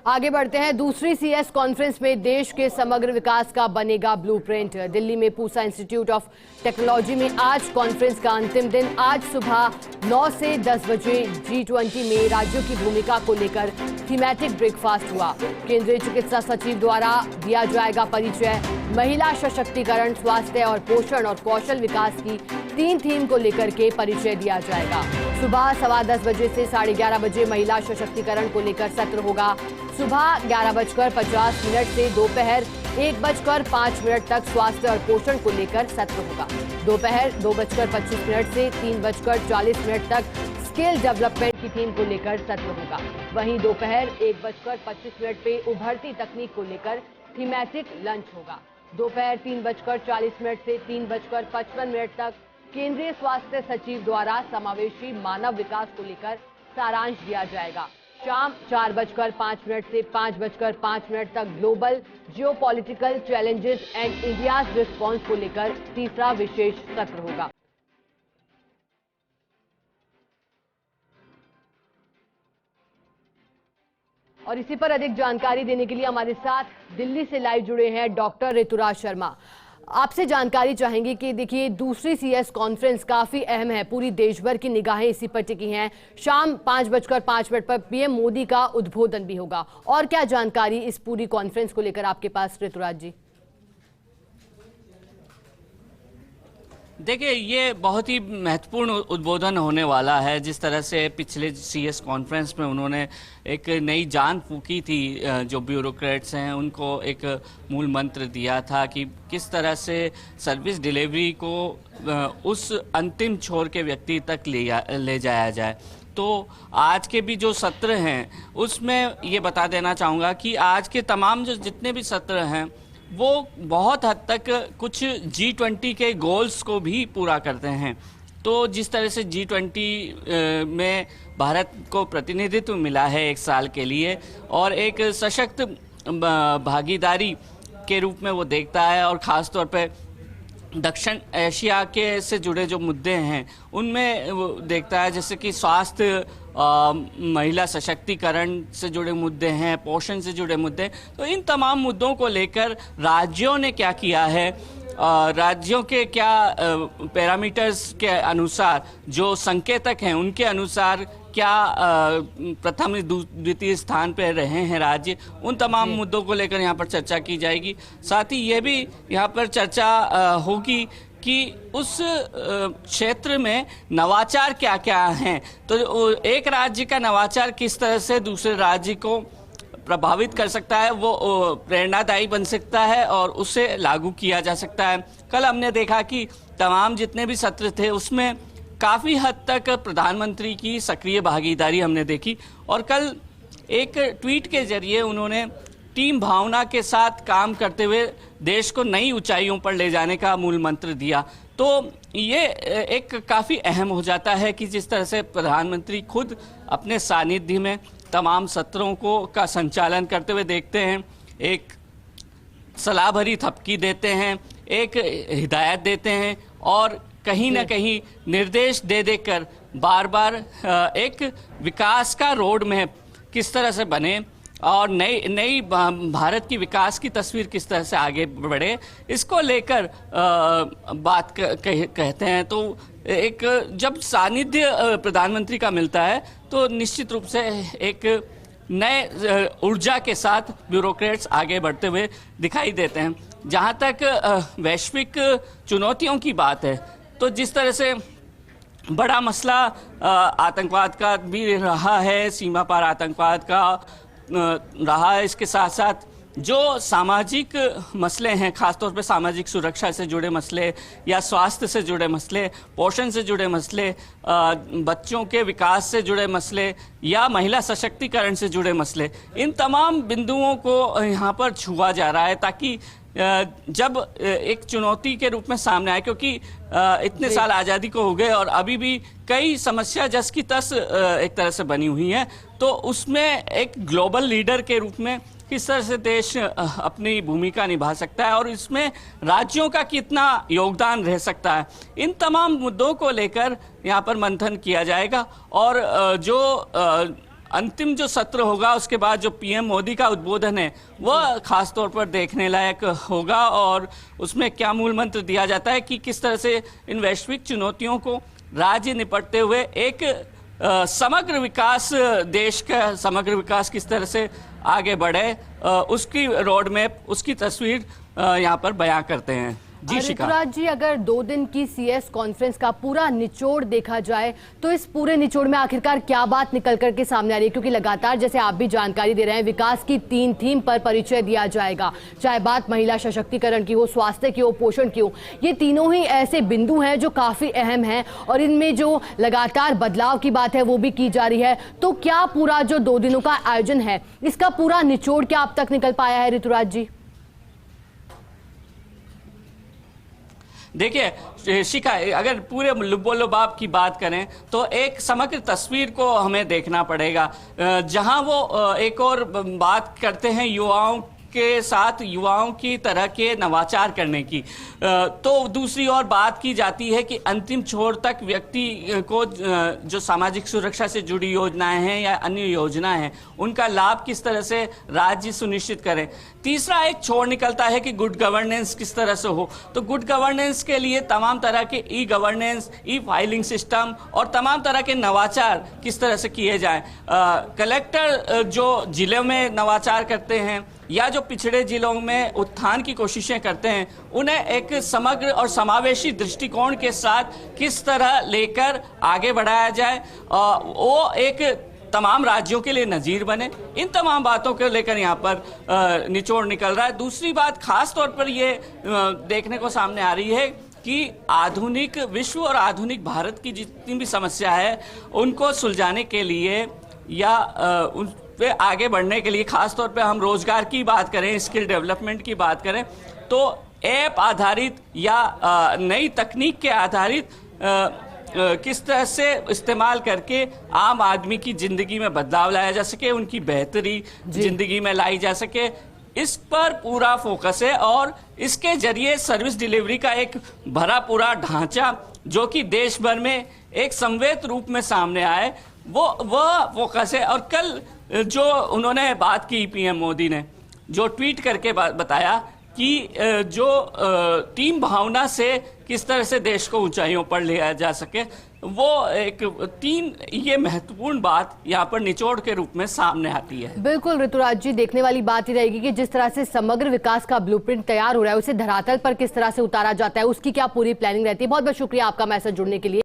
आगे बढ़ते हैं। दूसरी सीएस कॉन्फ्रेंस में देश के समग्र विकास का बनेगा ब्लूप्रिंट। दिल्ली में पूसा इंस्टीट्यूट ऑफ टेक्नोलॉजी में आज कॉन्फ्रेंस का अंतिम दिन। आज सुबह 9 से 10 बजे G20 में राज्यों की भूमिका को लेकर थीमेटिक ब्रेकफास्ट हुआ। केंद्रीय चिकित्सा सचिव द्वारा दिया जाएगा परिचय। महिला सशक्तिकरण, स्वास्थ्य और पोषण और कौशल विकास की 3 थीम को लेकर के परिचय दिया जाएगा। सुबह 10:15 बजे से 11:30 बजे महिला सशक्तिकरण को लेकर सत्र होगा। सुबह 11:50 से दोपहर 1:05 तक स्वास्थ्य और पोषण को लेकर सत्र होगा। दोपहर 2:25 से 3:40 तक स्किल डेवलपमेंट की थीम को लेकर सत्र होगा। वहीं दोपहर 1:25 पे उभरती तकनीक को लेकर थीमेटिक लंच होगा। दोपहर 3:40 से 3:55 तक केंद्रीय स्वास्थ्य सचिव द्वारा समावेशी मानव विकास को लेकर सारांश दिया जाएगा। शाम 4:05 से 5:05 तक global geopolitical challenges and India's response को लेकर तीसरा विशेष सत्र होगा। और इसी पर अधिक जानकारी देने के लिए हमारे साथ दिल्ली से लाइव जुड़े हैं डॉक्टर ऋतुराज शर्मा। आपसे जानकारी चाहेंगे कि देखिए, दूसरी सीएस कॉन्फ्रेंस काफी अहम है, पूरी देश भर की निगाहें इसी पर टिकी हैं। शाम 5:05 पर पीएम मोदी का उद्बोधन भी होगा। और क्या जानकारी इस पूरी कॉन्फ्रेंस को लेकर आपके पास ऋतुराज जी? देखिए, ये बहुत ही महत्वपूर्ण उद्बोधन होने वाला है। जिस तरह से पिछले सीएस कॉन्फ्रेंस में उन्होंने एक नई जान फूंकी थी, जो ब्यूरोक्रेट्स हैं उनको एक मूल मंत्र दिया था कि किस तरह से सर्विस डिलीवरी को उस अंतिम छोर के व्यक्ति तक ले जाया जाए। तो आज के भी जो सत्र हैं उसमें ये बता देना चाहूँगा कि आज के तमाम जो जितने भी सत्र हैं वो बहुत हद तक कुछ G20 के गोल्स को भी पूरा करते हैं। तो जिस तरह से G20 में भारत को प्रतिनिधित्व मिला है 1 साल के लिए और एक सशक्त भागीदारी के रूप में वो देखता है, और ख़ास तौर पे दक्षिण एशिया के से जुड़े जो मुद्दे हैं उनमें वो देखता है, जैसे कि स्वास्थ्य, महिला सशक्तिकरण से जुड़े मुद्दे हैं, पोषण से जुड़े मुद्दे। तो इन तमाम मुद्दों को लेकर राज्यों ने क्या किया है, राज्यों के क्या पैरामीटर्स के अनुसार जो संकेतक हैं उनके अनुसार क्या प्रथम द्वितीय स्थान पर रहे हैं राज्य, उन तमाम मुद्दों को लेकर यहाँ पर चर्चा की जाएगी। साथ ही ये भी यहाँ पर चर्चा होगी कि उस क्षेत्र में नवाचार क्या क्या हैं। तो एक राज्य का नवाचार किस तरह से दूसरे राज्य को प्रभावित कर सकता है, वो प्रेरणादायी बन सकता है और उसे लागू किया जा सकता है। कल हमने देखा कि तमाम जितने भी सत्र थे उसमें काफ़ी हद तक प्रधानमंत्री की सक्रिय भागीदारी हमने देखी, और कल एक ट्वीट के जरिए उन्होंने टीम भावना के साथ काम करते हुए देश को नई ऊंचाइयों पर ले जाने का मूल मंत्र दिया। तो ये एक काफ़ी अहम हो जाता है कि जिस तरह से प्रधानमंत्री खुद अपने सानिध्य में तमाम सत्रों का संचालन करते हुए देखते हैं, एक सलाह भरी थपकी देते हैं, एक हिदायत देते हैं और कहीं ना कहीं निर्देश दे देकर बार बार एक विकास का रोड मैप किस तरह से बने और नई भारत की विकास की तस्वीर किस तरह से आगे बढ़े, इसको लेकर बात कहते हैं। तो एक जब सानिध्य प्रधानमंत्री का मिलता है तो निश्चित रूप से एक नए ऊर्जा के साथ ब्यूरोक्रेट्स आगे बढ़ते हुए दिखाई देते हैं। जहाँ तक वैश्विक चुनौतियों की बात है, तो जिस तरह से बड़ा मसला आतंकवाद का भी रहा है, सीमा पार आतंकवाद का रहा है, इसके साथ साथ जो सामाजिक मसले हैं, खासतौर पे सामाजिक सुरक्षा से जुड़े मसले या स्वास्थ्य से जुड़े मसले, पोषण से जुड़े मसले, बच्चों के विकास से जुड़े मसले या महिला सशक्तिकरण से जुड़े मसले, इन तमाम बिंदुओं को यहाँ पर छुआ जा रहा है ताकि जब एक चुनौती के रूप में सामने आए, क्योंकि इतने साल आज़ादी को हो गए और अभी भी कई समस्या जस की तस एक तरह से बनी हुई है, तो उसमें एक ग्लोबल लीडर के रूप में किस तरह से देश अपनी भूमिका निभा सकता है और इसमें राज्यों का कितना योगदान रह सकता है, इन तमाम मुद्दों को लेकर यहाँ पर मंथन किया जाएगा। और जो अंतिम जो सत्र होगा उसके बाद जो पीएम मोदी का उद्बोधन है वह खास तौर पर देखने लायक होगा और उसमें क्या मूल मंत्र दिया जाता है कि किस तरह से इन वैश्विक चुनौतियों को राज्य निपटते हुए एक समग्र विकास, देश का समग्र विकास किस तरह से आगे बढ़े, उसकी रोड मैप, उसकी तस्वीर यहाँ पर बयां करते हैं। जी शिखा ऋतुराज जी, अगर 2 दिन की सीएस कॉन्फ्रेंस का पूरा निचोड़ देखा जाए तो इस पूरे निचोड़ में आखिरकार क्या बात निकल करके सामने आ रही है? क्योंकि लगातार जैसे आप भी जानकारी दे रहे हैं, विकास की 3 थीम पर परिचय दिया जाएगा, चाहे बात महिला सशक्तिकरण की हो, स्वास्थ्य की हो, पोषण की हो। ये तीनों ही ऐसे बिंदु हैं जो काफी अहम हैं और इनमें जो लगातार बदलाव की बात है वो भी की जा रही है। तो क्या पूरा जो 2 दिनों का आयोजन है, इसका पूरा निचोड़ क्या अब तक निकल पाया है ऋतुराज जी? देखिए शिखा, अगर पूरे लुब्बो-लुबाब की बात करें तो एक समग्र तस्वीर को हमें देखना पड़ेगा, जहां वो एक और बात करते हैं युवाओं के साथ, युवाओं की तरह के नवाचार करने की, तो दूसरी ओर बात की जाती है कि अंतिम छोर तक व्यक्ति को जो सामाजिक सुरक्षा से जुड़ी योजनाएं हैं या अन्य योजनाएं हैं उनका लाभ किस तरह से राज्य सुनिश्चित करें। तीसरा एक छोर निकलता है कि गुड गवर्नेंस किस तरह से हो, तो गुड गवर्नेंस के लिए तमाम तरह के ई गवर्नेंस, ई फाइलिंग सिस्टम और तमाम तरह के नवाचार किस तरह से किए जाएं। कलेक्टर जो जिले में नवाचार करते हैं या जो पिछड़े जिलों में उत्थान की कोशिशें करते हैं, उन्हें एक समग्र और समावेशी दृष्टिकोण के साथ किस तरह लेकर आगे बढ़ाया जाए, वो एक तमाम राज्यों के लिए नजीर बने। इन तमाम बातों को लेकर यहाँ पर निचोड़ निकल रहा है। दूसरी बात खास तौर पर ये देखने को सामने आ रही है कि आधुनिक विश्व और आधुनिक भारत की जितनी भी समस्या है उनको सुलझाने के लिए या उन पे आगे बढ़ने के लिए, खास तौर पे हम रोजगार की बात करें, स्किल डेवलपमेंट की बात करें, तो ऐप आधारित या नई तकनीक के आधारित किस तरह से इस्तेमाल करके आम आदमी की जिंदगी में बदलाव लाया जा सके, उनकी बेहतरी जिंदगी में लाई जा सके, इस पर पूरा फोकस है। और इसके जरिए सर्विस डिलीवरी का एक भरा पूरा ढांचा जो कि देश भर में एक संवेद रूप में सामने आए, वह फोकस है। और कल जो उन्होंने बात की, पीएम मोदी ने जो ट्वीट करके बताया कि जो टीम भावना से किस तरह से देश को ऊंचाइयों पर ले जा सके, वो एक 3 ये महत्वपूर्ण बात यहाँ पर निचोड़ के रूप में सामने आती है। बिल्कुल ऋतुराज जी, देखने वाली बात ही रहेगी कि जिस तरह से समग्र विकास का ब्लूप्रिंट तैयार हो रहा है उसे धरातल पर किस तरह से उतारा जाता है, उसकी क्या पूरी प्लानिंग रहती है। बहुत बहुत शुक्रिया आपका हमारे साथ जुड़ने के लिए।